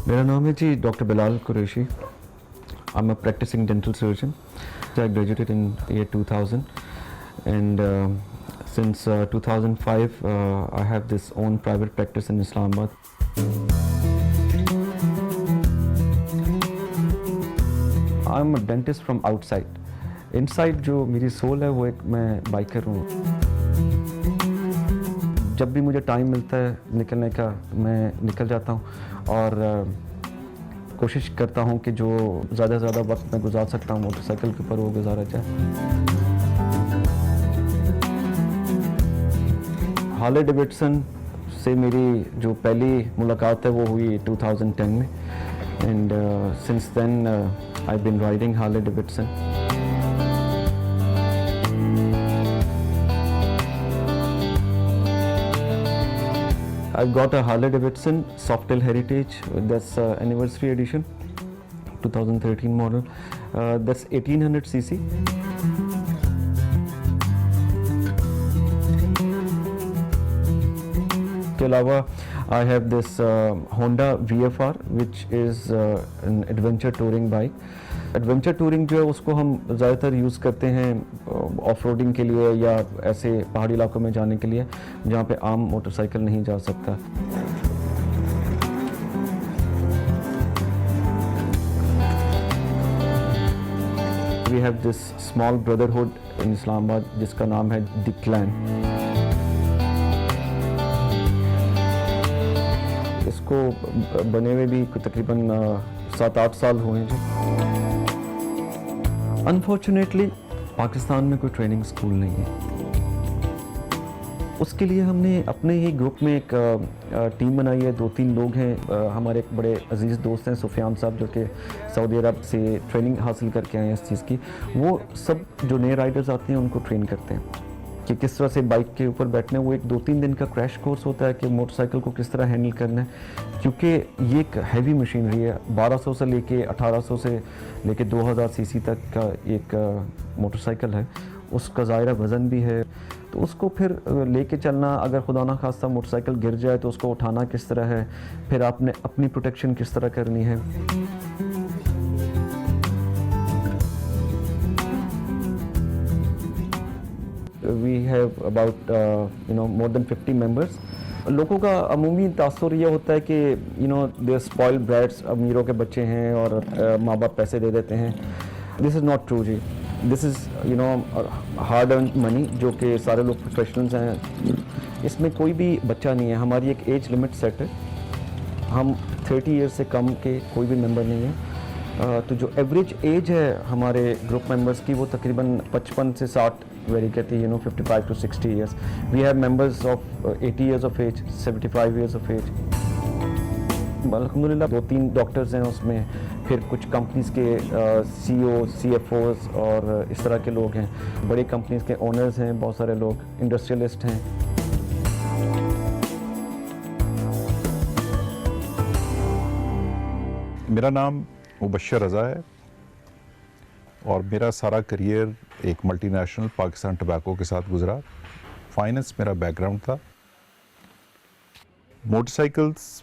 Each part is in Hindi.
मेरा नाम है जी doctor Bilal Qureshi. I am a practising dental surgeon. I graduated in year 2000 and since 2005 I have this own private practice in Islamabad. I am a dentist from outside. Inside जो मेरी सोल है वो एक मैं बाइकर हूँ। जब भी मुझे टाइम मिलता है निकलने का मैं निकल जाता हूँ और कोशिश करता हूँ कि जो ज़्यादा से ज़्यादा वक्त मैं गुजार सकता हूँ मोटरसाइकिल के ऊपर वो गुजारा जाए। हार्ले डेविडसन से मेरी जो पहली मुलाकात है वो हुई 2010 में and since then I been riding Harley Davidson. I've got a Harley Davidson Softail Heritage. That's anniversary edition, 2013 model. That's 1800 cc. के अलावा I have this Honda VFR which is an adventure touring bike. Adventure touring जो है उसको हम ज़्यादातर यूज़ करते हैं ऑफ रोडिंग के लिए या ऐसे पहाड़ी इलाकों में जाने के लिए जहाँ पे आम मोटरसाइकिल नहीं जा सकता। We have this small brotherhood in Islamabad जिसका नाम है द क्लैन। इसको बने हुए भी तकरीबन 7-8 साल हुए हैं जी। अनफॉर्चुनेटली पाकिस्तान में कोई ट्रेनिंग स्कूल नहीं है। उसके लिए हमने अपने ही ग्रुप में एक टीम बनाई है। 2-3 लोग हैं। हमारे एक बड़े अजीज़ दोस्त हैं सुफियान साहब जो कि सऊदी अरब से ट्रेनिंग हासिल करके आए हैं इस चीज़ की। वो सब जो नए राइडर्स आते हैं उनको ट्रेन करते हैं कि किस तरह से बाइक के ऊपर बैठना है। वो एक 2-3 दिन का क्रैश कोर्स होता है कि मोटरसाइकिल को किस तरह हैंडल करना है, क्योंकि ये एक हैवी मशीनरी है। 1200 से लेके 1800 से लेके 2000 सीसी तक का एक मोटरसाइकिल है। उसका ज़ाहिरा वज़न भी है, तो उसको फिर लेके चलना, अगर खुदा ना खास्ता मोटरसाइकिल गिर जाए तो उसको उठाना किस तरह है, फिर आपने अपनी प्रोटेक्शन किस तरह करनी है। We have about more than 50 members. लोगों का अमूमी तासुर ये होता है कि दे स्पॉइल ब्रैट्स, अमीरों के बच्चे हैं और माँ बाप पैसे दे देते हैं। दिस इज़ नॉट ट्रू जी। This is hard earn money जो कि सारे लोग प्रोफेशनल्स हैं। इसमें कोई भी बच्चा नहीं है। हमारी एक एज लिमिट सेट है। हम 30 ईयर्स से कम के कोई भी मेंबर नहीं है। तो जो एवरेज एज है हमारे ग्रुप मेंबर्स की वो तकरीबन 55 से 60 वेरी करती है, 55 to 60 years. We have members of 80 years of age, 75 years of age. अल्हम्दुलिल्लाह 2-3 डॉक्टर्स हैं उसमें, फिर कुछ कंपनीज़ के CEO, CFOs और इस तरह के लोग हैं। बड़ी कंपनीज़ के ओनर्स हैं, बहुत सारे लोग इंडस्ट्रियलिस्ट हैं। मेरा नाम मुबशर रज़ा है और मेरा सारा करियर एक मल्टीनेशनल पाकिस्तान टबैको के साथ गुजरा। फाइनेंस मेरा बैकग्राउंड था। मोटरसाइकिल्स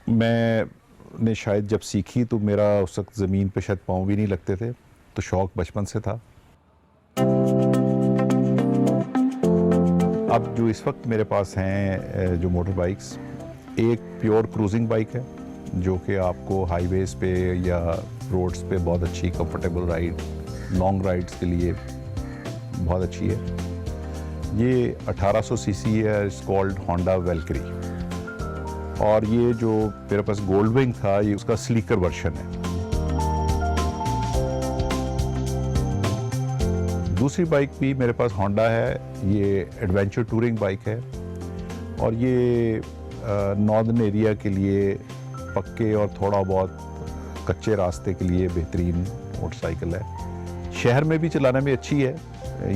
मैंने शायद जब सीखी तो मेरा उस वक्त ज़मीन पे शायद पाँव भी नहीं लगते थे, तो शौक़ बचपन से था। अब जो इस वक्त मेरे पास हैं जो मोटर बाइक्स, एक प्योर क्रूजिंग बाइक है जो कि आपको हाईवेज़ पे या रोड्स पे बहुत अच्छी कंफर्टेबल राइड, लॉन्ग राइड्स के लिए बहुत अच्छी है। ये 1800 सीसी है, इट्स कॉल्ड होंडा वेलकरी। और ये जो मेरे पास गोल्ड विंग था ये उसका स्लीकर वर्जन है। दूसरी बाइक भी मेरे पास होंडा है, ये एडवेंचर टूरिंग बाइक है और ये नॉर्दर्न एरिया के लिए पक्के और थोड़ा बहुत कच्चे रास्ते के लिए बेहतरीन मोटरसाइकिल है। शहर में भी चलाने में अच्छी है।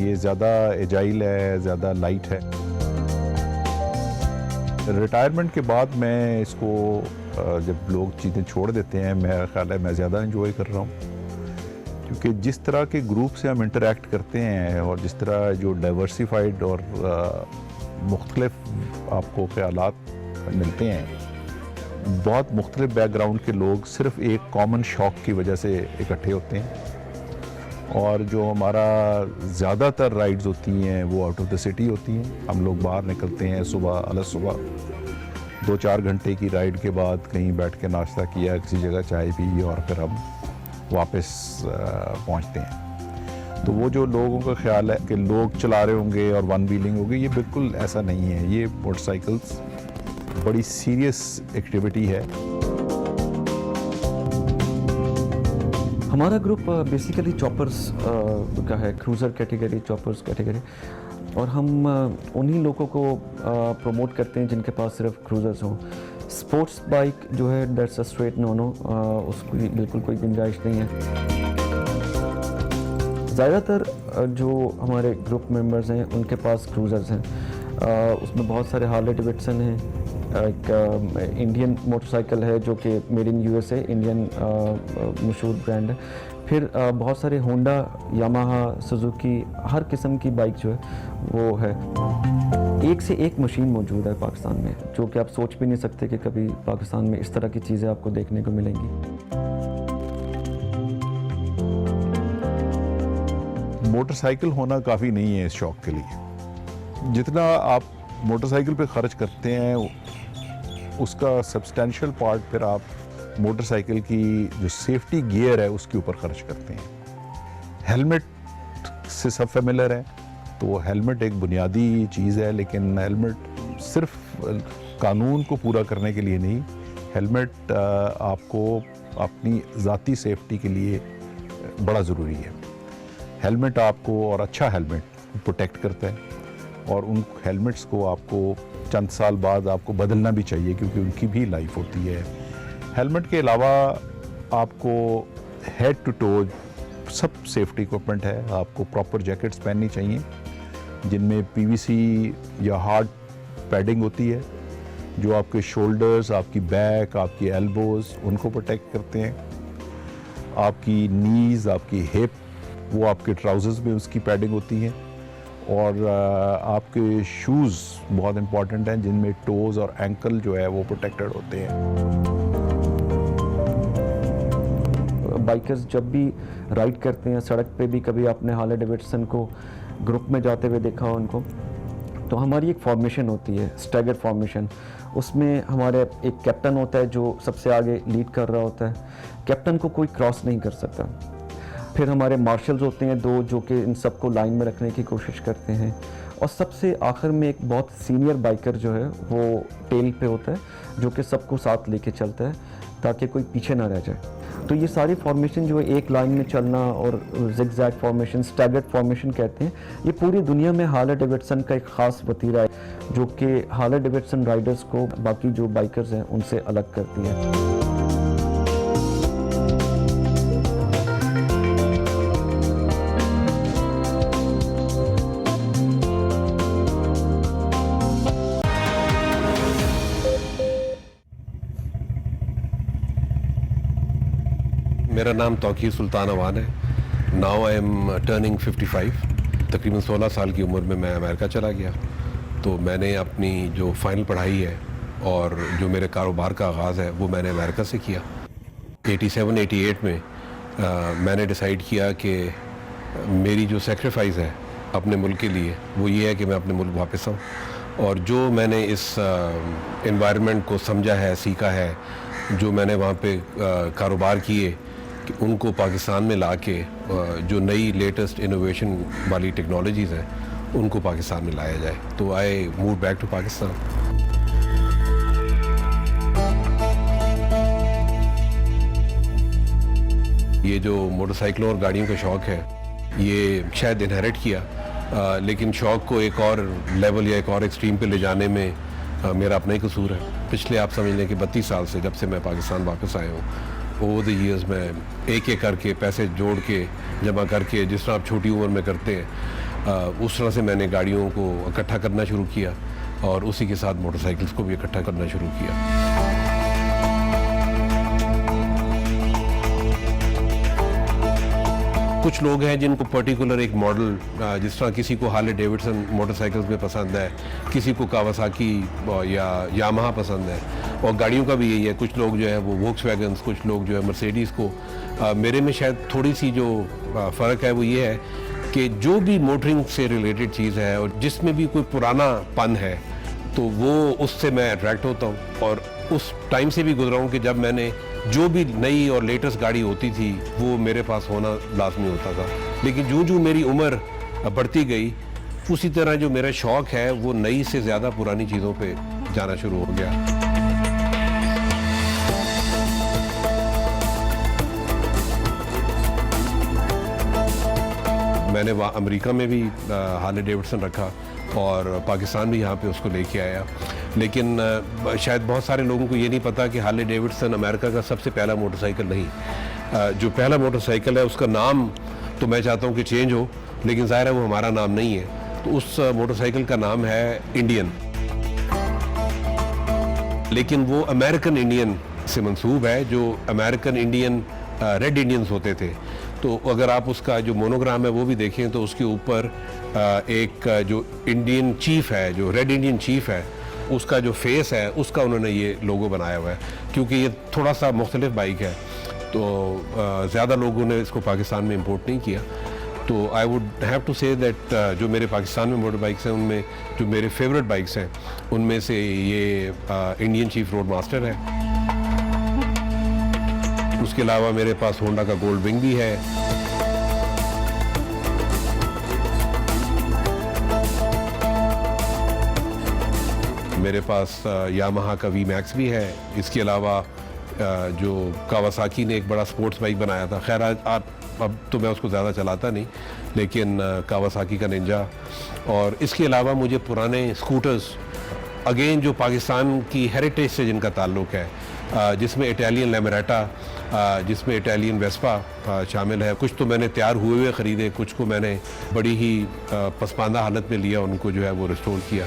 ये ज़्यादा एजाइल है, ज़्यादा लाइट है। रिटायरमेंट के बाद मैं इसको जब लोग चीज़ें छोड़ देते हैं, मेरा ख्याल है मैं ज़्यादा एंजॉय कर रहा हूँ, क्योंकि जिस तरह के ग्रुप से हम इंटरेक्ट करते हैं और जिस तरह जो डाइवर्सिफाइड और मुख्तलिफ आपको ख्यालात मिलते हैं, बहुत मुख्तलिफ बैकग्राउंड के लोग सिर्फ एक कॉमन शौक की वजह से इकट्ठे होते हैं। और जो हमारा ज़्यादातर राइड्स होती हैं वो आउट ऑफ द सिटी होती हैं। हम लोग बाहर निकलते हैं सुबह 2-4 घंटे की राइड के बाद कहीं बैठ के नाश्ता किया, किसी जगह चाय पी और फिर हम वापस पहुंचते हैं। तो वो जो लोगों का ख्याल है कि लोग चला रहे होंगे और वन व्हीलिंग होगी, ये बिल्कुल ऐसा नहीं है। ये मोटरसाइकिल्स बड़ी सीरियस एक्टिविटी है। हमारा ग्रुप बेसिकली चॉपर्स का है, क्रूज़र कैटेगरी, चॉपर्स कैटेगरी, और हम उन्हीं लोगों को प्रमोट करते हैं जिनके पास सिर्फ क्रूज़र्स हों। स्पोर्ट्स बाइक जो है दैट्स अ स्ट्रेट नो, उसकी बिल्कुल कोई गुंजाइश नहीं है। ज़्यादातर जो हमारे ग्रुप मेंबर्स हैं उनके पास क्रूज़र्स हैं। उसमें बहुत सारे हार्ले डेविडसन हैं, एक इंडियन मोटरसाइकिल है जो कि मेड इन यूएसए, इंडियन मशहूर ब्रांड है। फिर बहुत सारे होंडा, यामाहा, सुजुकी, हर किस्म की बाइक जो है वो है। एक से एक मशीन मौजूद है पाकिस्तान में, जो कि आप सोच भी नहीं सकते कि कभी पाकिस्तान में इस तरह की चीज़ें आपको देखने को मिलेंगी। मोटरसाइकिल होना काफ़ी नहीं है इस शौक़ के लिए। जितना आप मोटरसाइकिल पे ख़र्च करते हैं उसका सब्सटेंशियल पार्ट फिर आप मोटरसाइकिल की जो सेफ्टी गियर है उसके ऊपर खर्च करते हैं। हेलमेट से सब फेमिलियर है, तो हेलमेट एक बुनियादी चीज़ है, लेकिन हेलमेट सिर्फ कानून को पूरा करने के लिए नहीं, हेलमेट आपको अपनी ज़ाती सेफ्टी के लिए बड़ा ज़रूरी है। हेलमेट आपको, और अच्छा हेलमेट, प्रोटेक्ट करता है, और उन हेलमेट्स को आपको चंद साल बाद आपको बदलना भी चाहिए क्योंकि उनकी भी लाइफ होती है। हेलमेट के अलावा आपको हेड टू टो सब सेफ्टी इक्विपमेंट है। आपको प्रॉपर जैकेट्स पहननी चाहिए जिनमें पीवीसी या हार्ड पैडिंग होती है, जो आपके शोल्डर्स, आपकी बैक, आपकी एल्बोज उनको प्रोटेक्ट करते हैं। आपकी नीज़, आपकी हिप, वो आपके ट्राउज़र्स में उसकी पैडिंग होती है। और आपके शूज़ बहुत इंपॉर्टेंट हैं जिनमें टोज़ और एंकल जो है वो प्रोटेक्टेड होते हैं। बाइकर्स जब भी राइड करते हैं सड़क पे भी, कभी आपने हार्ले डेविडसन को ग्रुप में जाते हुए देखा हो उनको, तो हमारी एक फॉर्मेशन होती है, स्टैगर फॉर्मेशन। उसमें हमारे एक कैप्टन होता है जो सबसे आगे लीड कर रहा होता है। कैप्टन को कोई क्रॉस नहीं कर सकता। फिर हमारे मार्शल्स होते हैं 2 जो कि इन सबको लाइन में रखने की कोशिश करते हैं। और सबसे आखिर में एक बहुत सीनियर बाइकर जो है वो टेल पे होता है, जो कि सबको साथ लेके चलता है ताकि कोई पीछे ना रह जाए। तो ये सारी फॉर्मेशन जो है, एक लाइन में चलना और जिगजैग फॉर्मेशन, स्टैगर्ड फॉर्मेशन कहते हैं, ये पूरी दुनिया में हार्ले डेविडसन का एक ख़ास वतीरा है जो कि हार्ले डेविडसन राइडर्स को बाकी जो बाइकर्स हैं उनसे अलग करती है। मेरा नाम तौकीर सुल्तान अवान है। Now I am turning 55। तकरीबन 16 साल की उम्र में मैं अमेरिका चला गया। तो मैंने अपनी जो फाइनल पढ़ाई है और जो मेरे कारोबार का आगाज़ है वो मैंने अमेरिका से किया। 87-88 में मैंने डिसाइड किया कि मेरी जो सेक्रीफाइस है अपने मुल्क के लिए वो ये है कि मैं अपने मुल्क वापस आऊँ। और जो मैंने इस एनवायरनमेंट को समझा है, सीखा है, जो मैंने वहाँ पे कारोबार किए, कि उनको पाकिस्तान में लाके जो नई लेटेस्ट इनोवेशन वाली टेक्नोलॉजीज़ हैं उनको पाकिस्तान में लाया जाए। तो I move back to Pakistan. ये जो मोटरसाइकिलों और गाड़ियों का शौक़ है ये शायद इनहेरिट किया, लेकिन शौक़ को एक और लेवल या एक और एक्सट्रीम पे ले जाने में मेरा अपना ही कसूर है। पिछले आप समझ लें कि 32 साल से, जब से मैं पाकिस्तान वापस आया हूँ, ओवर द ईयर्स मैं एक एक करके पैसे जोड़ के जमा करके, जिस तरह आप छोटी उम्र में करते हैं, उस तरह से मैंने गाड़ियों को इकट्ठा करना शुरू किया और उसी के साथ मोटरसाइकिल्स को भी इकट्ठा करना शुरू किया। कुछ लोग हैं जिनको पर्टिकुलर एक मॉडल, जिस तरह किसी को हार्ले डेविडसन मोटरसाइकिल्स में पसंद है, किसी को कावासाकी या यामाहा पसंद है, और गाड़ियों का भी यही है। कुछ लोग जो है वो वोक्सवैगन्स, कुछ लोग जो है मर्सिडीज़ को। मेरे में शायद थोड़ी सी जो फ़र्क है वो ये है कि जो भी मोटरिंग से रिलेटेड चीज़ है और जिसमें भी कोई पुराना पन है तो वो उससे मैं अट्रैक्ट होता हूँ। और उस टाइम से भी गुजरा हूँ कि जब मैंने जो भी नई और लेटेस्ट गाड़ी होती थी वो मेरे पास होना लाजमी होता था। लेकिन जो मेरी उम्र बढ़ती गई उसी तरह जो मेरा शौक़ है वो नई से ज़्यादा पुरानी चीज़ों पे जाना शुरू हो गया। मैंने वहाँ अमेरिका में भी हार्ले डेविडसन रखा और पाकिस्तान भी यहाँ पे उसको लेके आया। लेकिन शायद बहुत सारे लोगों को ये नहीं पता कि हार्ले डेविडसन अमेरिका का सबसे पहला मोटरसाइकिल नहीं। जो पहला मोटरसाइकिल है उसका नाम तो मैं चाहता हूँ कि चेंज हो, लेकिन ज़ाहिर है वो हमारा नाम नहीं है। तो उस मोटरसाइकिल का नाम है इंडियन, लेकिन वो अमेरिकन इंडियन से मंसूब है, जो अमेरिकन इंडियन रेड इंडियंस होते थे। तो अगर आप उसका जो मोनोग्राम है वो भी देखें तो उसके ऊपर एक जो इंडियन चीफ है, जो रेड इंडियन चीफ है, उसका जो फेस है उसका उन्होंने ये लोगो बनाया हुआ है। क्योंकि ये थोड़ा सा मुख्तलिफ बाइक है तो ज़्यादा लोगों ने इसको पाकिस्तान में इंपोर्ट नहीं किया। तो I would have to say that जो मेरे पाकिस्तान में मोटर बाइक्स हैं उनमें जो मेरे फेवरेट बाइक्स हैं उनमें से ये इंडियन चीफ रोड मास्टर है। उसके अलावा मेरे पास होंडा का गोल्ड विंग भी है। मेरे पास यामाहा का वी मैक्स भी है। इसके अलावा जो कावासाकी ने एक बड़ा स्पोर्ट्स बाइक बनाया था, खैर अब तो मैं उसको ज़्यादा चलाता नहीं, लेकिन कावासाकी का निंजा। और इसके अलावा मुझे पुराने स्कूटर्स अगेन जो पाकिस्तान की हेरिटेज से जिनका ताल्लुक़ है, जिसमें इटालियन लैमरेटा, जिसमें इटालियन वेस्पा शामिल है। कुछ तो मैंने तैयार हुए ख़रीदे, कुछ को मैंने बड़ी ही पसमानदा हालत में लिया, उनको जो है वो रिस्टोर किया।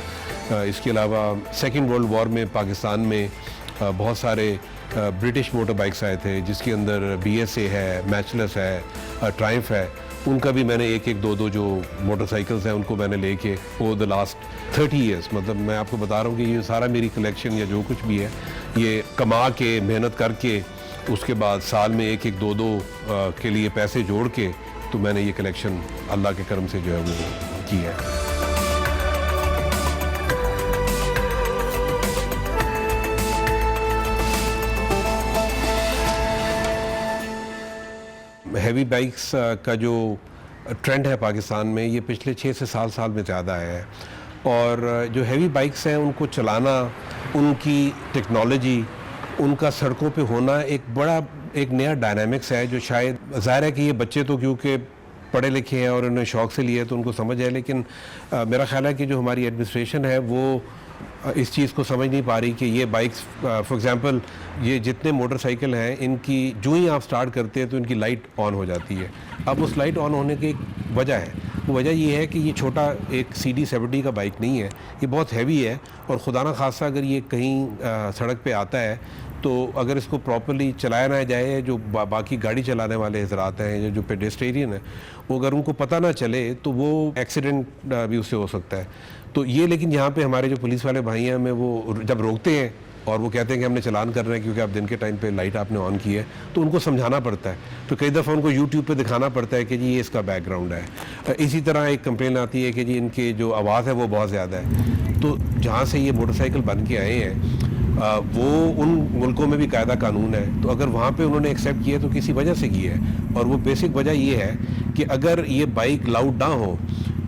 इसके अलावा सेकेंड वर्ल्ड वॉर में पाकिस्तान में बहुत सारे ब्रिटिश मोटर बाइक्स आए थे, जिसके अंदर BSA है, मैचलेस है, ट्रायम्फ है। उनका भी मैंने एक दो जो मोटरसाइकिल्स हैं उनको मैंने लेके ओवर द लास्ट 30 ईयर्स, मतलब मैं आपको बता रहा हूँ कि ये सारा मेरी कलेक्शन या जो कुछ भी है ये कमा के, मेहनत करके, उसके बाद साल में एक दो के लिए पैसे जोड़ के तो मैंने ये कलेक्शन अल्लाह के करम से जो है वो की है। हैवी बाइक्स का जो ट्रेंड है पाकिस्तान में ये पिछले 6 से 7 साल में ज़्यादा है। और जो हैवी बाइक्स हैं उनको चलाना, उनकी टेक्नोलॉजी, उनका सड़कों पे होना एक नया डायनामिक्स है, जो शायद ज़ाहिर है कि ये बच्चे तो क्योंकि पढ़े लिखे हैं और उन्हें शौक़ से लिए तो उनको समझ है, लेकिन मेरा ख्याल है कि जो हमारी एडमिनिस्ट्रेशन है वो इस चीज़ को समझ नहीं पा रही कि ये बाइक्स, फॉर एग्ज़ाम्पल ये जितने मोटरसाइकिल हैं इनकी जो ही आप स्टार्ट करते हैं तो इनकी लाइट ऑन हो जाती है। अब उस लाइट ऑन होने की एक वजह है, वो वजह ये है कि ये छोटा एक CD70 का बाइक नहीं है, ये बहुत हैवी है। और खुदा ना खासा अगर ये कहीं सड़क पे आता है तो अगर इसको प्रॉपर्ली चलाया ना जाए, जो बाकी गाड़ी चलाने वाले हजरात हैं, जो पेडेस्ट्रियन है, वो अगर उनको पता ना चले तो वो एक्सीडेंट भी उससे हो सकता है। तो ये, लेकिन यहाँ पे हमारे जो पुलिस वाले भाई हैं हमें वो जब रोकते हैं और वो कहते हैं कि हमने चालान कर रहे हैं क्योंकि आप दिन के टाइम पे लाइट आपने ऑन की है, तो उनको समझाना पड़ता है। तो कई दफ़ा उनको YouTube पे दिखाना पड़ता है कि जी ये इसका बैकग्राउंड है। इसी तरह एक कंप्लेन आती है कि जी इनके जो आवाज़ है वो बहुत ज़्यादा है। तो जहाँ से ये मोटरसाइकिल बन के आए हैं वो उन मुल्कों में भी कायदा कानून है, तो अगर वहाँ पे उन्होंने एक्सेप्ट किया तो किसी वजह से की है। और वो बेसिक वजह ये है कि अगर ये बाइक लाउड ना हो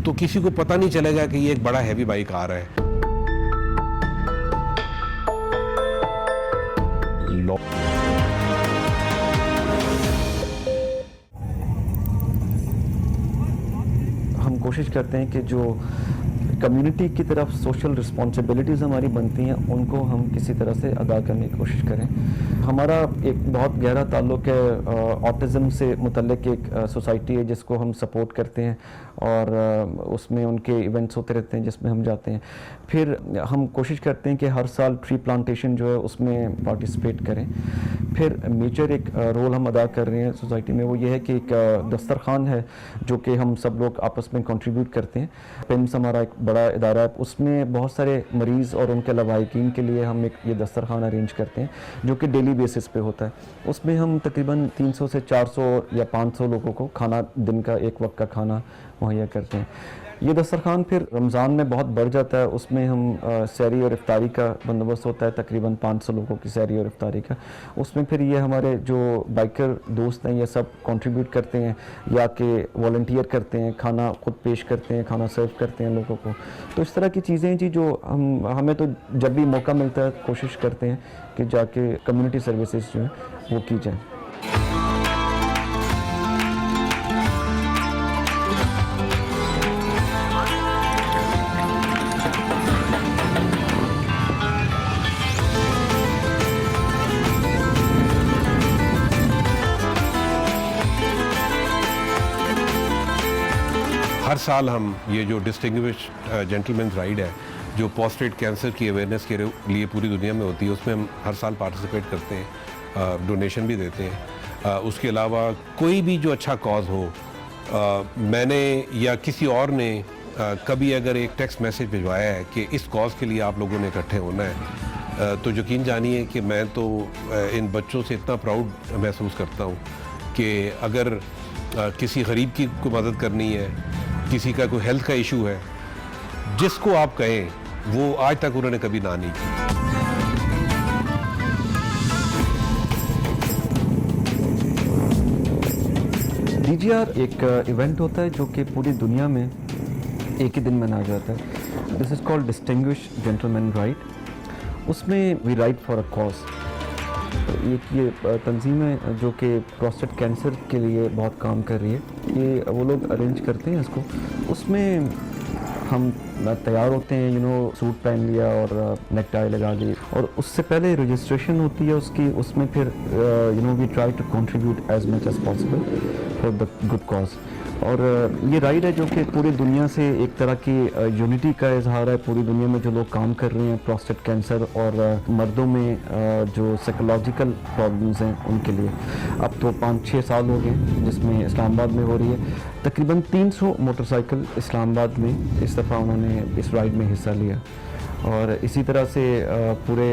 तो किसी को पता नहीं चलेगा कि ये एक बड़ा हैवी बाइक आ रहा है। हम कोशिश करते हैं कि जो कम्युनिटी की तरफ सोशल रिस्पॉन्सिबिलिटीज़ हमारी बनती हैं उनको हम किसी तरह से अदा करने की कोशिश करें। हमारा एक बहुत गहरा ताल्लुक़ है ऑटिज़म से मुतल्लिक़ एक सोसाइटी है जिसको हम सपोर्ट करते हैं, और उसमें उनके इवेंट्स होते रहते हैं जिसमें हम जाते हैं। फिर हम कोशिश करते हैं कि हर साल ट्री प्लांटेशन जो है उसमें पार्टिसिपेट करें। फिर मेजर एक रोल हम अदा कर रहे हैं सोसाइटी में, वो ये है कि एक दस्तरखान है जो कि हम सब लोग आपस में कंट्रीब्यूट करते हैं। पिम्स हमारा एक बड़ा इदारा है, उसमें बहुत सारे मरीज़ और उनके लवाहिकीन के लिए हम एक ये दस्तरखान अरेंज करते हैं जो कि डेली बेसिस पे होता है। उसमें हम तकरीबन 300 से 400 या 500 लोगों को खाना, दिन का एक वक्त का खाना मुहैया करते हैं। ये दस्तरखान फिर रमज़ान में बहुत बढ़ जाता है, उसमें हम सहरी और इफ्तारी का बंदोबस्त होता है, तकरीबन 500 लोगों की सहरी और इफ्तारी का। उसमें फिर ये हमारे जो बाइकर दोस्त हैं ये सब कंट्रीब्यूट करते हैं या कि वॉलंटियर करते हैं, खाना खुद पेश करते हैं, खाना सर्व करते हैं लोगों को। तो इस तरह की चीज़ें हैं जी जो हमें तो जब भी मौका मिलता है कोशिश करते हैं कि जाके कम्युनिटी सर्विसेज जो है वो की जाए। हर साल हम ये जो डिस्टिंग्विश्ड जेंटलमैन्स राइड है जो पोस्टेड कैंसर की अवेयरनेस के लिए पूरी दुनिया में होती है, उसमें हम हर साल पार्टिसिपेट करते हैं, डोनेशन भी देते हैं। उसके अलावा कोई भी जो अच्छा कॉज हो, मैंने या किसी और ने कभी अगर एक टेक्स्ट मैसेज भिजवाया है कि इस कॉज के लिए आप लोगों ने इकट्ठे होना है, तो यकीन जानिए कि मैं तो इन बच्चों से इतना प्राउड महसूस करता हूँ कि अगर किसी गरीब की कोई मदद करनी है, किसी का कोई हेल्थ का इशू है, जिसको आप कहें वो आज तक उन्होंने कभी ना नहीं की। DGR एक इवेंट होता है जो कि पूरी दुनिया में एक ही दिन मनाया जाता है। This is called distinguished gentleman ride. उसमें we ride for a cause. ये तंजीम है जो कि प्रोस्टेट कैंसर के लिए बहुत काम कर रही है, ये वो लोग अरेंज करते हैं इसको। उसमें हम तैयार होते हैं, सूट पहन लिया और नेक टाई लगा ली, और उससे पहले रजिस्ट्रेशन होती है उसकी। उसमें फिर we try to contribute as much as possible for the good cause. और ये राइड है जो कि पूरी दुनिया से एक तरह की यूनिटी का इजहार है। पूरी दुनिया में जो लोग काम कर रहे हैं प्रोस्टेट कैंसर और मर्दों में जो साइकोलॉजिकल प्रॉब्लम्स हैं उनके लिए। अब तो 5-6 साल हो गए जिसमें इस्लामाबाद में हो रही है। तकरीबन 300 मोटरसाइकिल इस्लामाबाद में इस दफ़ा उन्होंने इस राइड में हिस्सा लिया, और इसी तरह से पूरे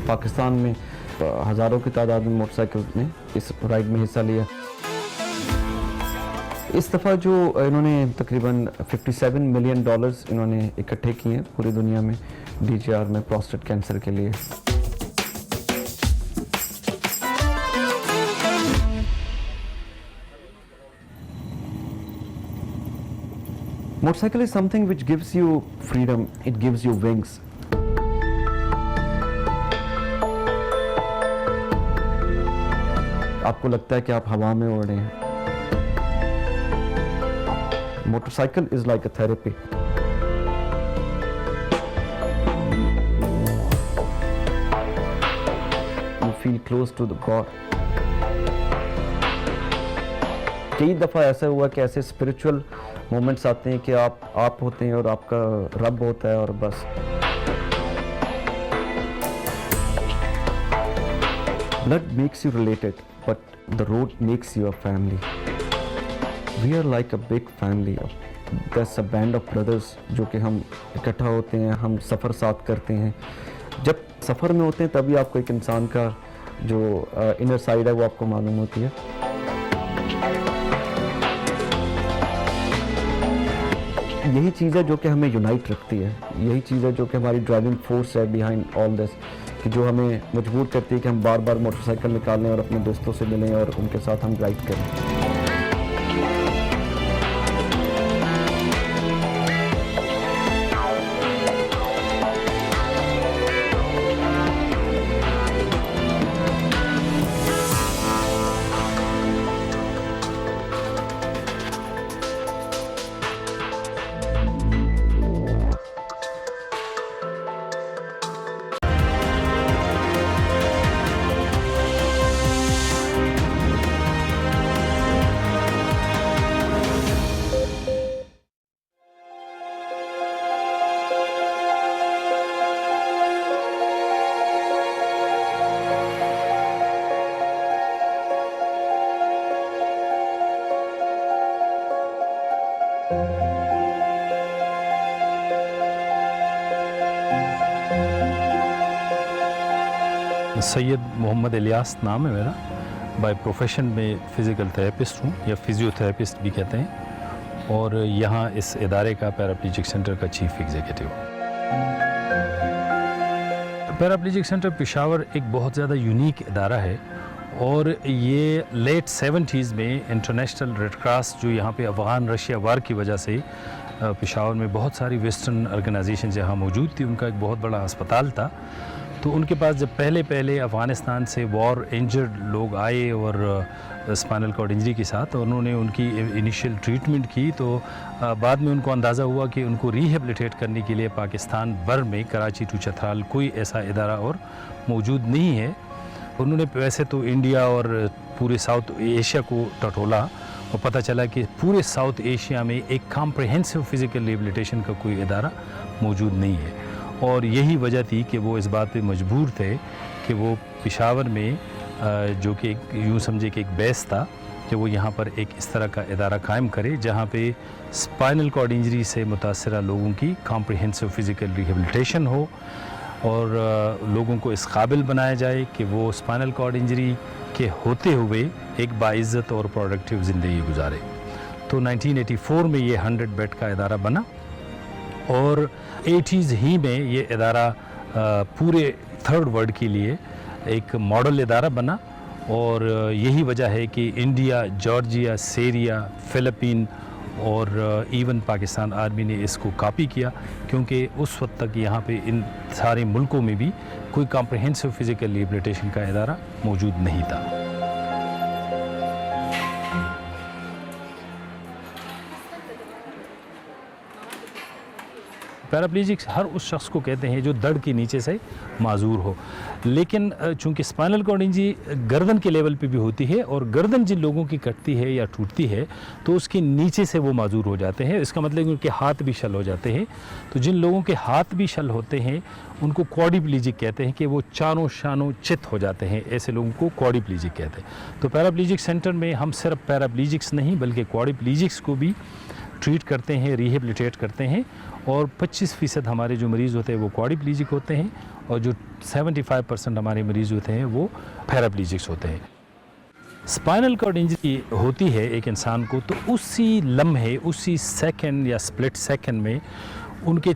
पाकिस्तान में हज़ारों की तादाद में मोटरसाइकिल ने इस राइड में हिस्सा लिया। इस दफ़ा जो इन्होंने तकरीबन $57 मिलियन इन्होंने इकट्ठे किए हैं पूरी दुनिया में DGR में प्रोस्टेट कैंसर के लिए। Motorcycle is something which gives you freedom, it gives you wings. आपको लगता है कि आप हवा में उड़ रहे हैं। Motorcycle is like a therapy. You feel close to the God. कई दफ़ा ऐसा हुआ कि ऐसे स्पिरिचुअल मोमेंट्स आते हैं कि आप होते हैं और आपका रब होता है, और बस blood makes you related, but the road makes you a family. We are like a big family. That's a band of brothers जो कि हम इकट्ठा होते हैं, हम सफ़र साथ करते हैं। जब सफ़र में होते हैं तभी आपको एक इंसान का जो इनर साइड है वो आपको मालूम होती है। यही चीज़ है जो कि हमें यूनाइट रखती है, यही चीज़ है जो कि हमारी ड्राइविंग फोर्स है बिहाइंड ऑल दिस, कि जो हमें मजबूर करती है कि हम बार बार मोटरसाइकिल निकालें और अपने दोस्तों से मिलें और उनके साथ हम राइड करें। सैयद मोहम्मद इलियास नाम है मेरा। बाय प्रोफेशन में फ़िज़िकल थेरेपिस्ट हूँ या फिज़ियोथेरेपिस्ट भी कहते हैं, और यहाँ इस इदारे का पैराप्लीजिक सेंटर का चीफ़ एग्जीक्यूटिव। पैराप्लीजिक सेंटर पेशावर एक बहुत ज़्यादा यूनिक इदारा है, और ये लेट 70s में इंटरनेशनल रेड क्रॉस जो यहाँ पे अफ़गान रशिया वार की वजह से पेशावर में बहुत सारी वेस्टर्न ऑर्गेनाइजेशन जहाँ मौजूद थी, उनका एक बहुत बड़ा अस्पताल था। तो उनके पास जब पहले अफ़गानिस्तान से वॉर इंजर्ड लोग आए और स्पाइनल कॉर्ड इंजरी के साथ, और उन्होंने उनकी इनिशियल ट्रीटमेंट की, तो बाद में उनको अंदाज़ा हुआ कि उनको रिहेबिलिटेट करने के लिए पाकिस्तान भर में कराची टू चथराल कोई ऐसा इदारा और मौजूद नहीं है। उन्होंने वैसे तो इंडिया और पूरे साउथ एशिया को टटोला, और पता चला कि पूरे साउथ एशिया में एक कॉम्प्रिहेंसिव फ़िज़िकल रिहेबिलिटेशन का कोई इदारा मौजूद नहीं है। और यही वजह थी कि वो इस बात पे मजबूर थे कि वो पेशावर में जो कि यूँ समझे कि एक बेस था कि वो यहाँ पर एक इस तरह का इदारा कायम करे जहाँ पे स्पाइनल कॉर्ड इंजरी से मुतासरा लोगों की कॉम्प्रिहेंसिव फ़िज़िकल रिहेबिलिटेशन हो, और लोगों को इस काबिल बनाया जाए कि वो स्पाइनल कॉर्ड इंजरी के होते हुए एक बाइज़्ज़त और प्रोडक्टिव ज़िंदगी गुजारे। तो 1984 में ये 100 बेड का इदारा बना, और 80s ही में ये इदारा पूरे थर्ड वर्ल्ड के लिए एक मॉडल इदारा बना। और यही वजह है कि इंडिया, जॉर्जिया, सीरिया, फ़िलिपीन और इवन पाकिस्तान आर्मी ने इसको कॉपी किया, क्योंकि उस वक्त तक यहाँ पे इन सारे मुल्कों में भी कोई कॉम्प्रिहेंसिव फ़िज़िकल रिहेबिलिटेशन का इदारा मौजूद नहीं था। पैराप्लीजिक्स हर उस शख्स को कहते हैं जो धड़ के नीचे से माजूर हो, लेकिन चूंकि स्पाइनल कॉर्ड इंजरी गर्दन के लेवल पे भी होती है, और गर्दन जिन लोगों की कटती है या टूटती है तो उसके नीचे से वो माजूर हो जाते हैं। इसका मतलब है उनके हाथ भी शल हो जाते हैं। तो जिन लोगों के हाथ भी शल होते हैं उनको क्वाड्रिप्लीजिक कहते हैं, कि वो चारों शानों चित हो जाते हैं, ऐसे लोगों को क्वाड्रिप्लीजिक कहते हैं। तो पैराप्लीजिक सेंटर में हम सिर्फ पैराप्लीजिक्स नहीं बल्कि क्वाड्रिप्लीजिक्स को भी ट्रीट करते हैं, रिहेबिलिटेट करते हैं, और 25% हमारे जो मरीज़ होते हैं वो क्वाड्रिप्लीजिक होते हैं, और जो 75% हमारे मरीज़ होते हैं वो पैराप्लीजिक्स होते हैं। स्पाइनल कॉर्ड इंजरी होती है एक इंसान को, तो उसी लम्हे, उसी सेकंड या स्प्लिट सेकंड में उनके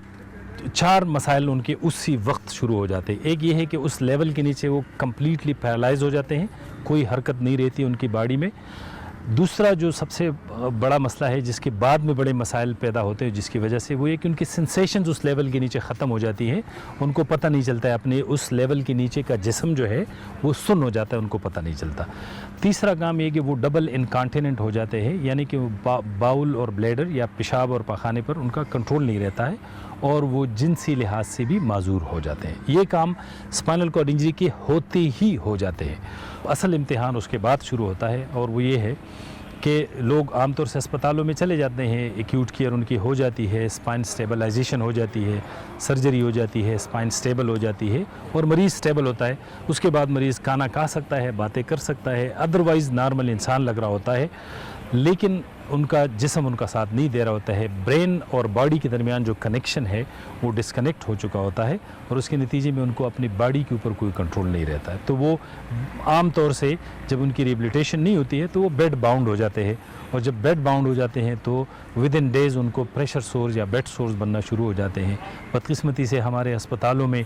4 मसाइल उनके उसी वक्त शुरू हो जाते हैं। एक ये है कि उस लेवल के नीचे वो कम्प्लीटली पैरालाइज हो जाते हैं, कोई हरकत नहीं रहती उनकी बॉडी में। दूसरा जो सबसे बड़ा मसला है जिसके बाद में बड़े मसाइल पैदा होते हैं, जिसकी वजह से वो ये कि उनकी सेंसेशंस उस लेवल के नीचे ख़त्म हो जाती हैं, उनको पता नहीं चलता है, अपने उस लेवल के नीचे का जिस्म जो है वो सुन्न हो जाता है, उनको पता नहीं चलता। तीसरा काम ये कि वो डबल इनकॉन्टिनेंट हो जाते हैं, यानी कि बाउल और ब्लैडर या पेशाब और पखाने पर उनका कंट्रोल नहीं रहता है, और वो जिनसी लिहाज से भी माजूर हो जाते हैं। ये काम स्पाइनल कॉर्ड इंजरी के होते ही हो जाते हैं। असल इम्तिहान उसके बाद शुरू होता है, और वो ये है कि लोग आमतौर से अस्पतालों में चले जाते हैं, एक्यूट केयर उनकी हो जाती है, स्पाइन स्टेबलाइजेशन हो जाती है, सर्जरी हो जाती है, स्पाइन स्टेबल हो जाती है, और मरीज़ स्टेबल होता है। उसके बाद मरीज़ खाना खा सकता है, बातें कर सकता है, अदरवाइज़ नॉर्मल इंसान लग रहा होता है, लेकिन उनका जिस्म उनका साथ नहीं दे रहा होता है। ब्रेन और बॉडी के दरमियान जो कनेक्शन है वो डिस्कनेक्ट हो चुका होता है, और उसके नतीजे में उनको अपनी बॉडी के ऊपर कोई कंट्रोल नहीं रहता है। तो वो आम तौर से जब उनकी रिहेबिलिटेशन नहीं होती है तो वो बेड बाउंड हो जाते हैं, और जब बेड बाउंड हो जाते हैं तो विद इन डेज़ उनको प्रेशर सोर्स या बेड सोर्स बनना शुरू हो जाते हैं। बदकिस्मती से हमारे अस्पतालों में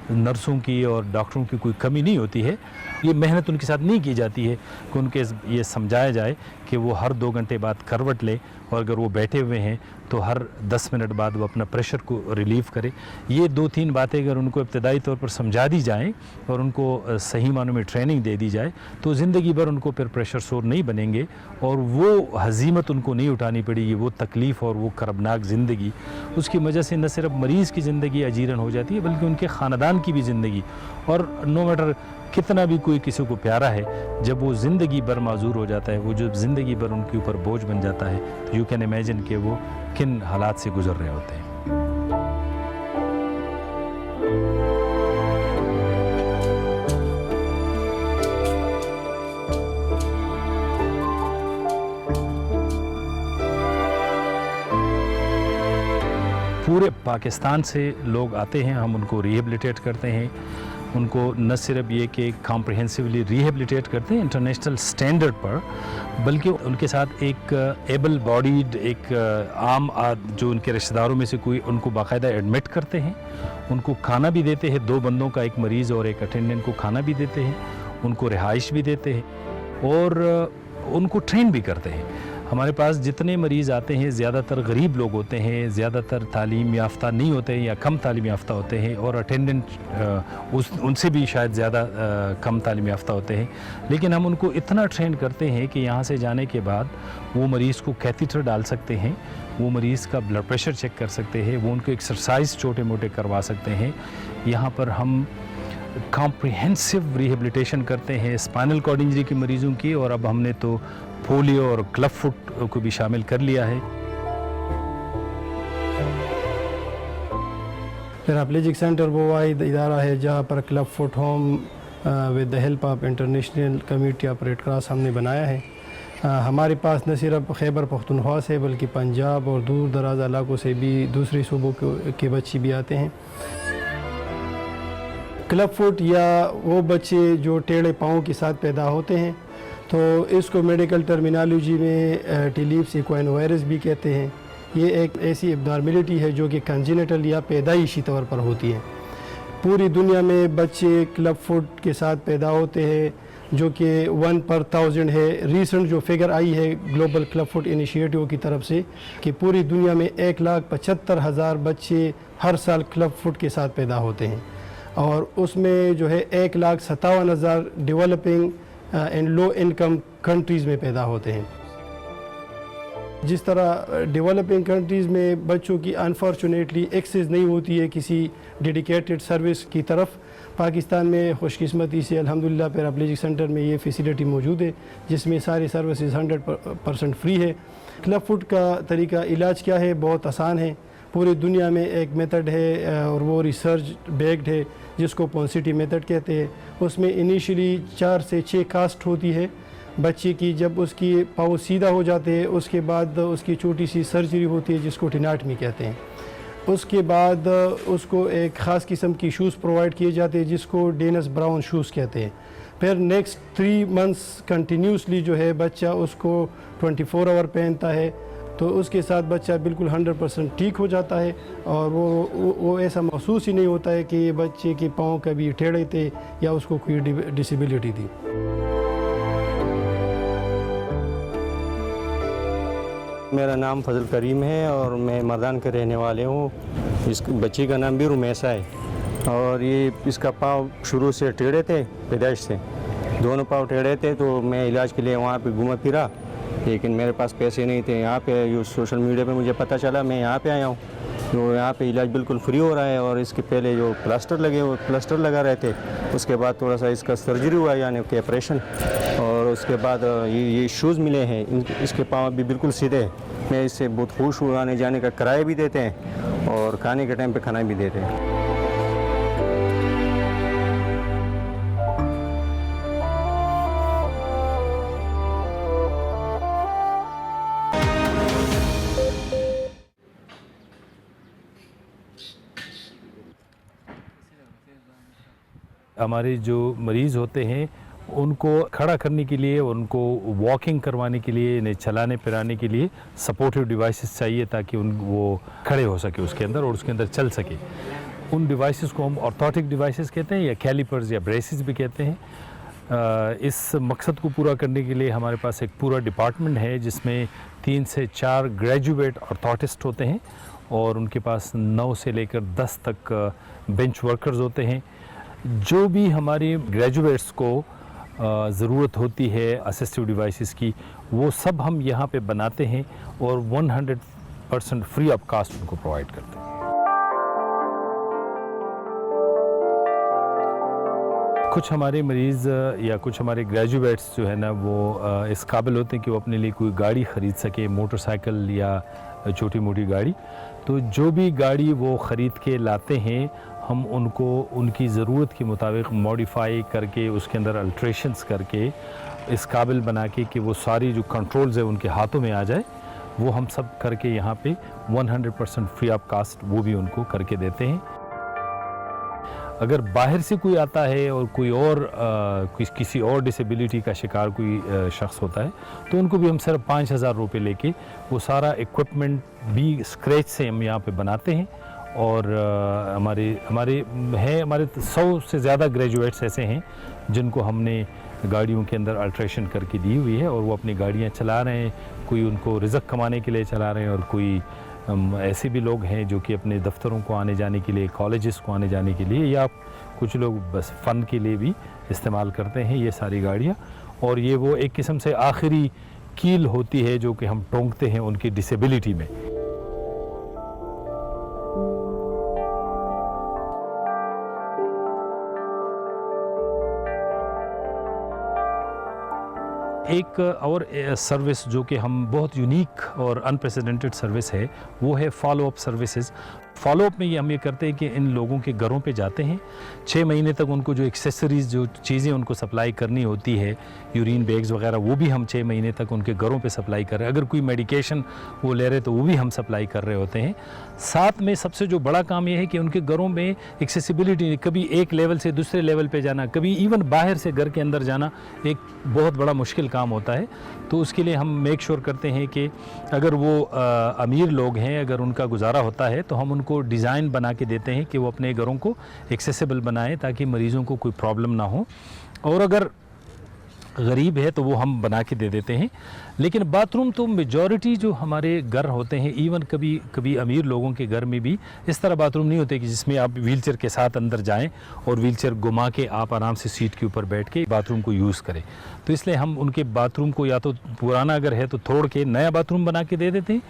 नर्सों की और डॉक्टरों की कोई कमी नहीं होती है। ये मेहनत उनके साथ नहीं की जाती है कि उनके ये समझाया जाए कि वो हर 2 घंटे बाद करवट ले, और अगर वो बैठे हुए हैं तो हर 10 मिनट बाद वो अपना प्रेशर को रिलीव करे। ये 2-3 बातें अगर उनको इब्तदाई तौर पर समझा दी जाएं और उनको सही मानों में ट्रेनिंग दे दी जाए तो ज़िंदगी भर उनको फिर प्रेशर सोर नहीं बनेंगे, और वो हजीमत उनको नहीं उठानी पड़ेगी, वो तकलीफ़ और वो करबनाक ज़िंदगी। उसकी वजह से न सिर्फ मरीज़ की ज़िंदगी अजीरन हो जाती है बल्कि उनके ख़ानदान की भी ज़िंदगी। और नो मैटर कितना भी कोई किसी को प्यारा है, जब वो ज़िंदगी भर माजूर हो जाता है, वो जब ज़िंदगी भर उनके ऊपर बोझ बन जाता है, तो यू कैन इमेजिन कि वो किन हालात से गुजर रहे होते हैं। पूरे पाकिस्तान से लोग आते हैं, हम उनको रिहेबिलिटेट करते हैं। उनको न सिर्फ ये कि कॉम्प्रिहेंसिवली रिहेबिलिटेट करते हैं इंटरनेशनल स्टैंडर्ड पर, बल्कि उनके साथ एक एबल बॉडीड एक जो उनके रिश्तेदारों में से कोई उनको बाकायदा एडमिट करते हैं, उनको खाना भी देते हैं, 2 बंदों का, एक मरीज़ और एक अटेंडेंट को खाना भी देते हैं, उनको रिहाइश भी देते हैं और उनको ट्रेन भी करते हैं। हमारे पास जितने मरीज़ आते हैं ज़्यादातर गरीब लोग होते हैं, ज़्यादातर तालीम याफ्ता नहीं होते हैं या कम तालीम याफ्ता होते हैं, और अटेंडेंट उनसे भी शायद ज़्यादा कम तालीम याफ्ता होते हैं। लेकिन हम उनको इतना ट्रेन करते हैं कि यहाँ से जाने के बाद वो मरीज़ को कैथीटर डाल सकते हैं, वो मरीज़ का ब्लड प्रेशर चेक कर सकते हैं, वो उनको एक्सरसाइज छोटे मोटे करवा सकते हैं। यहाँ पर हम कॉम्प्रिहेंसिव रिहेबिलिटेशन करते हैं स्पाइनल कॉर्ड इंजरी के मरीज़ों की, और अब हमने तो पोलियो और क्लब फुट को भी शामिल कर लिया है। पैराप्लेजिक सेंटर वो वाहिद इदारा है जहाँ पर club foot home with the help of international community of red cross हमने बनाया है। हमारे पास न सिर्फ खैबर पख्तूनख्वा से बल्कि पंजाब और दूर दराज इलाकों से भी दूसरे सूबों के बच्चे भी आते हैं। क्लब फुट या वो बच्चे जो टेढ़े पाँव के साथ पैदा होते हैं, तो इसको मेडिकल टर्मिनोलॉजी में टिलीप्स इक्वाइन वायरस भी कहते हैं। ये एक ऐसी एबनॉर्मेलिटी है जो कि कंजेनिटल या पैदाइशी तौर पर होती है। पूरी दुनिया में बच्चे क्लब फुट के साथ पैदा होते हैं, जो कि 1 पर 1000 है। रीसेंट जो फिगर आई है ग्लोबल क्लब फुट इनिशिएटिव की तरफ से कि पूरी दुनिया में 1,75,000 बच्चे हर साल क्लब फुट के साथ पैदा होते हैं, और उसमें जो है 1,57,000 developing and low income countries में पैदा होते हैं। जिस तरह डेवलपिंग कंट्रीज़ में बच्चों की अनफॉर्चुनेटली एक्सेस नहीं होती है किसी डेडिकेटेड सर्विस की तरफ, पाकिस्तान में खुशकिस्मती से अल्हम्दुलिल्लाह पैराप्लेजिक सेंटर में ये फैसिलिटी मौजूद है जिसमें सारी सर्विसेज 100% फ्री है। क्लब फुट का तरीका इलाज क्या है? बहुत आसान है। पूरी दुनिया में एक मेथड है और वो रिसर्च बेस्ड है जिसको पॉन्सिटी मेथड कहते हैं। उसमें इनिशियली 4 से 6 कास्ट होती है बच्चे की। जब उसकी पाँव सीधा हो जाते हैं उसके बाद उसकी छोटी सी सर्जरी होती है जिसको टिनाटमी कहते हैं। उसके बाद उसको एक ख़ास किस्म की शूज़ प्रोवाइड किए जाते हैं जिसको डेनस ब्राउन शूज़ कहते हैं। फिर नेक्स्ट 3 मंथ्स कंटिन्यूसली जो है बच्चा उसको 24 आवर पहनता है, तो उसके साथ बच्चा बिल्कुल 100% ठीक हो जाता है और वो ऐसा महसूस ही नहीं होता है कि ये बच्चे के पाँव कभी टेढ़े थे या उसको कोई डिसेबिलिटी थी। मेरा नाम फजल करीम है और मैं मर्दान के रहने वाले हूँ। इस बच्ची का नाम भी रुमैसा है और ये इसका पाँव शुरू से टेढ़े थे, पैदाइश से दोनों पाँव टेढ़े थे। तो मैं इलाज के लिए वहाँ पे घूमा फिरा, लेकिन मेरे पास पैसे नहीं थे। यहाँ पे जो सोशल मीडिया पे मुझे पता चला, मैं यहाँ पे आया हूँ। तो यहाँ पे इलाज बिल्कुल फ्री हो रहा है और इसके पहले जो प्लास्टर लगे वो प्लास्टर लगा रहे थे, उसके बाद थोड़ा सा इसका सर्जरी हुआ यानी कि ऑपरेशन, और उसके बाद ये शूज़ मिले हैं। इसके पाँव भी बिल्कुल सीधे हैं। मैं इससे बहुत खुश हूँ। आने जाने का किराया भी देते हैं और खाने के टाइम पे खाना भी देते हैं। हमारे जो मरीज़ होते हैं उनको खड़ा करने के लिए, उनको वॉकिंग करवाने के लिए, इन्हें चलाने फिराने के लिए सपोर्टिव डिवाइसेस चाहिए ताकि वो खड़े हो सके उसके अंदर और उसके अंदर चल सके। उन डिवाइसेस को हम ऑर्थोटिक डिवाइसेस कहते हैं या कैलिपर्स या ब्रेसेस भी कहते हैं। इस मकसद को पूरा करने के लिए हमारे पास एक पूरा डिपार्टमेंट है जिसमें 3 से 4 ग्रेजुएट ऑर्थोटिस्ट होते हैं और उनके पास 9 से लेकर 10 तक बेंच वर्कर्स होते हैं। जो भी हमारे ग्रेजुएट्स को ज़रूरत होती है असिस्टिव डिवाइसेस की, वो सब हम यहाँ पे बनाते हैं और 100% फ्री ऑफ कास्ट उनको प्रोवाइड करते हैं। कुछ हमारे मरीज़ या कुछ हमारे ग्रेजुएट्स जो है ना वो इस काबिल होते हैं कि वो अपने लिए कोई गाड़ी ख़रीद सके, मोटरसाइकिल या छोटी मोटी गाड़ी। तो जो भी गाड़ी वो ख़रीद के लाते हैं हम उनको उनकी ज़रूरत के मुताबिक मॉडिफाई करके उसके अंदर अल्ट्रेशंस करके इस काबिल बना के कि वो सारी जो कंट्रोल्स है उनके हाथों में आ जाए, वो हम सब करके यहाँ पे 100% फ्री ऑफ कास्ट वो भी उनको करके देते हैं। अगर बाहर से कोई आता है और कोई और किसी और डिसेबिलिटी का शिकार कोई शख्स होता है तो उनको भी हम सिर्फ 5,000 रुपये लेके वो सारा इक्विपमेंट भी स्क्रैच से हम यहाँ पे बनाते हैं। और हमारे 100 से ज़्यादा ग्रेजुएट्स ऐसे हैं जिनको हमने गाड़ियों के अंदर अल्ट्रेशन करके दी हुई है और वो अपनी गाड़ियाँ चला रहे हैं। कोई उनको रिज़्क कमाने के लिए चला रहे हैं और कोई ऐसे भी लोग हैं जो कि अपने दफ्तरों को आने जाने के लिए, कॉलेजेस को आने जाने के लिए, या कुछ लोग बस फ़न के लिए भी इस्तेमाल करते हैं ये सारी गाड़ियाँ। और ये वो एक किस्म से आखिरी कील होती है जो कि हम टोंकते हैं उनकी डिसेबिलिटी में। एक और सर्विस जो कि हम बहुत यूनिक और अनप्रेसिडेंटेड सर्विस है वो है follow up services. Follow up में ये हम ये करते हैं कि इन लोगों के घरों पे जाते हैं, 6 महीने तक उनको जो एक्सेसरीज़ जो चीज़ें उनको सप्लाई करनी होती है, यूरिन बैग्स वगैरह, वो भी हम 6 महीने तक उनके घरों पे सप्लाई कर रहे हैं। अगर कोई मेडिकेशन वो ले रहे तो वो भी हम सप्लाई कर रहे होते हैं। साथ में सबसे जो बड़ा काम ये है कि उनके घरों में एक्सेसिबिलिटी, कभी एक लेवल से दूसरे लेवल पे जाना, कभी इवन बाहर से घर के अंदर जाना एक बहुत बड़ा मुश्किल काम होता है। तो उसके लिए हम मेक श्योर करते हैं कि अगर वो अमीर लोग हैं, अगर उनका गुजारा होता है तो हम उनको डिज़ाइन बना के देते हैं कि वो अपने घरों को एक्सेसिबल बनाएं ताकि मरीज़ों को कोई प्रॉब्लम ना हो। और अगर गरीब है तो वो हम बना के दे देते हैं। लेकिन बाथरूम तो मेजॉरिटी जो हमारे घर होते हैं, इवन कभी अमीर लोगों के घर में भी इस तरह बाथरूम नहीं होते कि जिसमें आप व्हीलचेयर के साथ अंदर जाएं और व्हीलचेयर घुमा के आप आराम से सीट के ऊपर बैठ के बाथरूम को यूज़ करें। तो इसलिए हम उनके बाथरूम को या तो पुराना अगर है तो तोड़ के नया बाथरूम बना के दे देते हैं,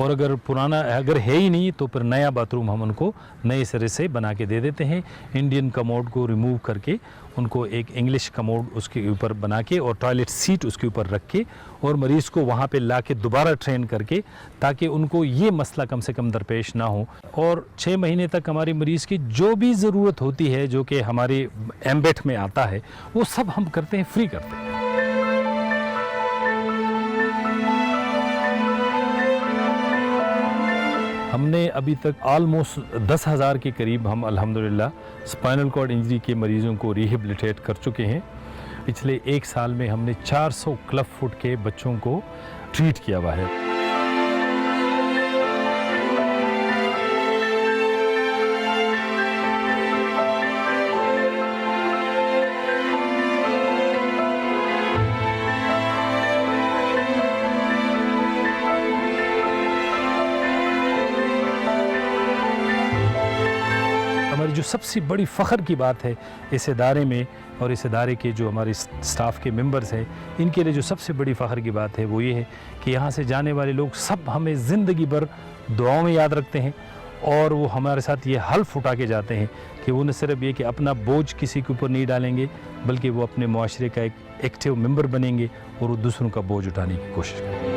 और अगर पुराना अगर है ही नहीं तो फिर नया बाथरूम हम उनको नए सिरे से बना के दे देते हैं। इंडियन कमोड को रिमूव करके उनको एक इंग्लिश कमोड उसके ऊपर बना के और टॉयलेट सीट उसके ऊपर रख के और मरीज़ को वहाँ पे ला के दोबारा ट्रेन करके, ताकि उनको ये मसला कम से कम दरपेश ना हो। और 6 महीने तक हमारे मरीज़ की जो भी ज़रूरत होती है जो कि हमारे एम्बेट में आता है वो सब हम करते हैं, फ्री करते हैं। हमने अभी तक ऑलमोस्ट 10,000 के करीब हम अल्हम्दुलिल्लाह स्पाइनल कॉर्ड इंजरी के मरीज़ों को रिहेबिलिटेट कर चुके हैं। पिछले 1 साल में हमने 400 क्लब फुट के बच्चों को ट्रीट किया हुआ है। जो सबसे बड़ी फ़ख्र की बात है इस इदारे में और इस इदारे के जो हमारे स्टाफ के मेंबर्स हैं, इनके लिए जो सबसे बड़ी फ़ख्र की बात है वो ये है कि यहाँ से जाने वाले लोग सब हमें ज़िंदगी भर दुआओं में याद रखते हैं। और वो हमारे साथ ये हल्फ उठा के जाते हैं कि वो न सिर्फ ये कि अपना बोझ किसी के ऊपर नहीं डालेंगे, बल्कि वो अपने मुआशरे का एक एक्टिव मेंबर बनेंगे और वो दूसरों का बोझ उठाने की कोशिश करेंगे।